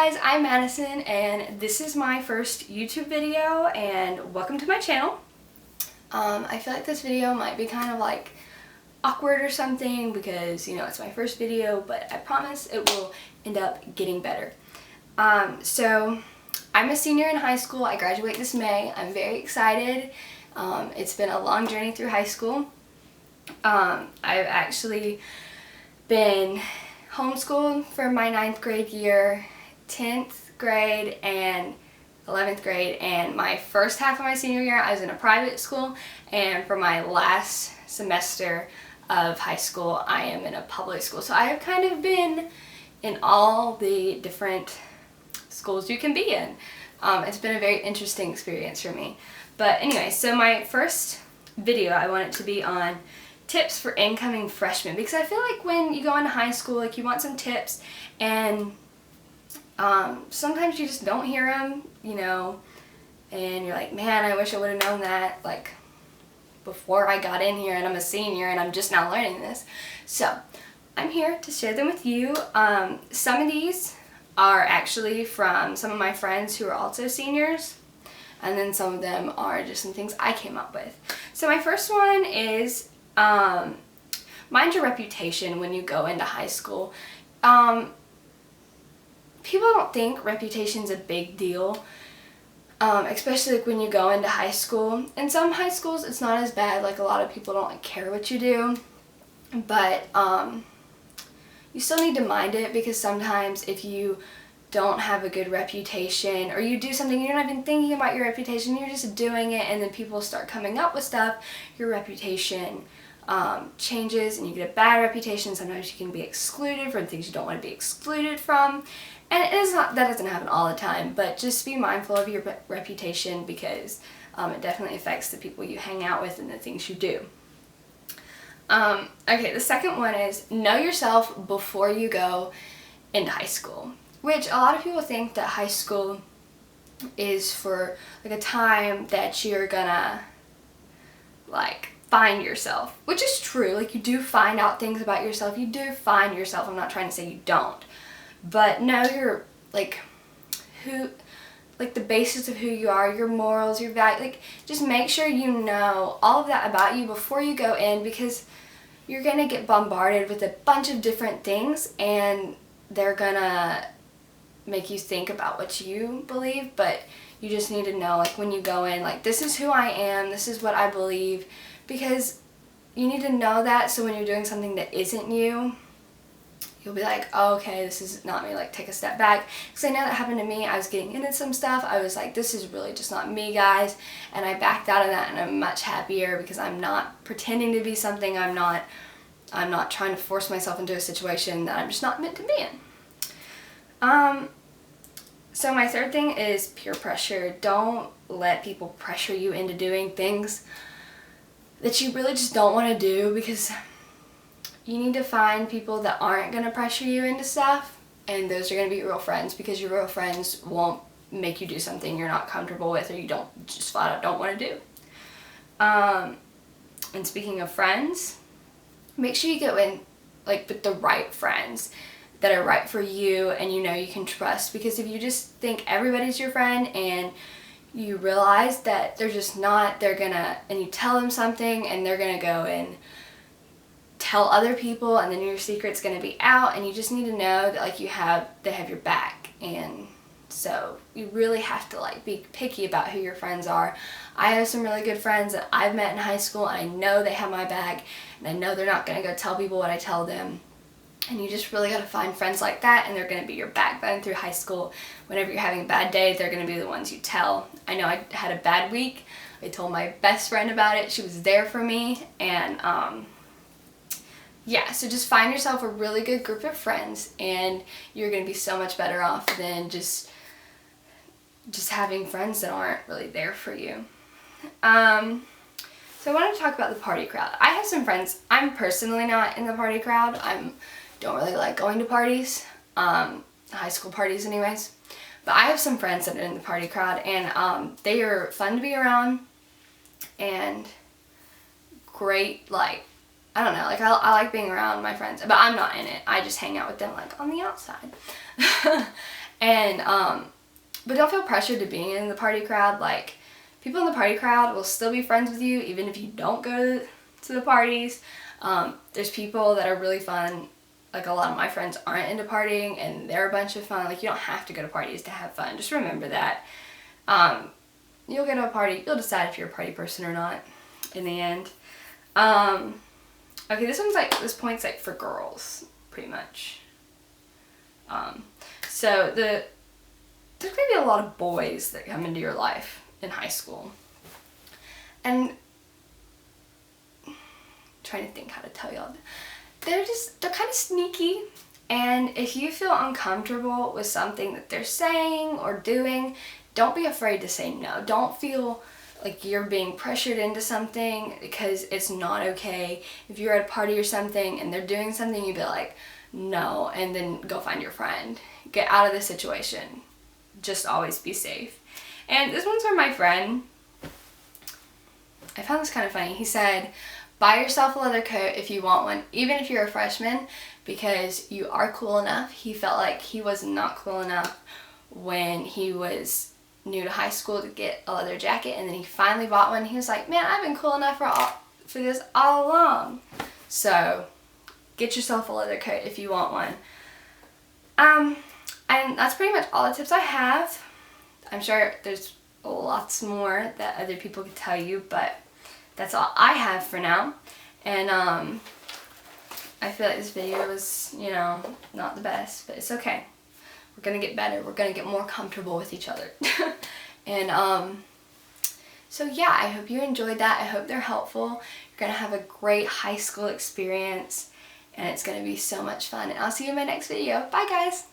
guys, I'm Madison and this is my first YouTube video and welcome to my channel. I feel like this video might be kind of like awkward or something because, you know, it's my first video, but I promise it will end up getting better. So I'm a senior in high school. I graduate this May. I'm very excited. It's been a long journey through high school. I've actually been homeschooled for my 9th grade year, 10th grade, and 11th grade, and my first half of my senior year I was in a private school, and for my last semester of high school I am in a public school. So I have kind of been in all the different schools you can be in. It's been a very interesting experience for me. But anyway, so my first video I want it to be on tips for incoming freshmen, because I feel like when you go into high school, like, you want some tips, and sometimes you just don't hear them, you know, and you're like, man, I wish I would have known that, like, before I got in here, and I'm a senior and I'm just now learning this. So I'm here to share them with you. Some of these are actually from some of my friends who are also seniors, and then some of them are just some things I came up with. So my first one is mind your reputation when you go into high school. People don't think reputation's a big deal, especially like when you go into high school. In some high schools it's not as bad, like a lot of people don't like care what you do, but you still need to mind it, because sometimes if you don't have a good reputation, or you do something you're not even thinking about your reputation, you're just doing it, and then people start coming up with stuff, your reputation changes and you get a bad reputation. Sometimes you can be excluded from things you don't want to be excluded from, and that doesn't happen all the time, but just be mindful of your reputation, because it definitely affects the people you hang out with and the things you do. Okay, the second one is know yourself before you go into high school, which a lot of people think that high school is for like a time that you're gonna like find yourself, which is true. Like, you do find out things about yourself, you do find yourself, I'm not trying to say you don't, but know your the basis of who you are, your morals, your value. Like, just make sure you know all of that about you before you go in, because you're gonna get bombarded with a bunch of different things and they're gonna make you think about what you believe. But you just need to know, like, when you go in, like, this is who I am, this is what I believe, because you need to know that, so when you're doing something that isn't you, you'll be like, oh, okay, this is not me, like, take a step back. Because I know that happened to me. I was getting into some stuff, I was like, this is really just not me, guys, and I backed out of that, and I'm much happier because I'm not pretending to be something I'm not. I'm not trying to force myself into a situation that I'm just not meant to be in. So my third thing is peer pressure. Don't let people pressure you into doing things that you really just don't want to do, because you need to find people that aren't going to pressure you into stuff, and those are going to be real friends, because your real friends won't make you do something you're not comfortable with or you just flat out don't want to do. And speaking of friends, make sure you go in like with the right friends that are right for you and you know you can trust, because if you just think everybody's your friend and you realize that they're just not, and you tell them something and they're gonna go and tell other people, and then your secret's gonna be out, and you just need to know that, like, they have your back. And so you really have to, like, be picky about who your friends are. I have some really good friends that I've met in high school, and I know they have my back, and I know they're not gonna go tell people what I tell them. And you just really gotta find friends like that, and they're gonna be your backbone through high school. Whenever you're having a bad day, they're gonna be the ones you tell. I know I had a bad week. I told my best friend about it. She was there for me, and yeah, so just find yourself a really good group of friends, and you're gonna be so much better off than just having friends that aren't really there for you. So I wanted to talk about the party crowd. I have some friends. I'm personally not in the party crowd. Don't really like going to parties, high school parties anyways. But I have some friends that are in the party crowd, and they are fun to be around and great. Like, I don't know, like, I like being around my friends, but I'm not in it. I just hang out with them, like, on the outside. And, but don't feel pressured to be in the party crowd. Like, people in the party crowd will still be friends with you even if you don't go to the parties. There's people that are really fun. Like, a lot of my friends aren't into partying and they're a bunch of fun. Like, you don't have to go to parties to have fun. Just remember that. You'll go to a party, you'll decide if you're a party person or not in the end. Okay, this point's like for girls, pretty much. So there's going to be a lot of boys that come into your life in high school. And I'm trying to think how to tell y'all. They're kind of sneaky. And if you feel uncomfortable with something that they're saying or doing, don't be afraid to say no. Don't feel like you're being pressured into something, because it's not okay. If you're at a party or something and they're doing something, you'd be like, no, and then go find your friend. Get out of the situation. Just always be safe. And this one's from my friend. I found this kind of funny. He said, buy yourself a leather coat if you want one, even if you're a freshman, because you are cool enough. He felt like he was not cool enough when he was new to high school to get a leather jacket, and then he finally bought one. He was like, man, I've been cool enough for this all along. So get yourself a leather coat if you want one. And that's pretty much all the tips I have. I'm sure there's lots more that other people could tell you, but that's all I have for now. And I feel like this video was, not the best, but it's okay. We're gonna get better. We're gonna get more comfortable with each other. And so yeah, I hope you enjoyed that. I hope they're helpful. You're gonna have a great high school experience, and it's gonna be so much fun. And I'll see you in my next video. Bye, guys.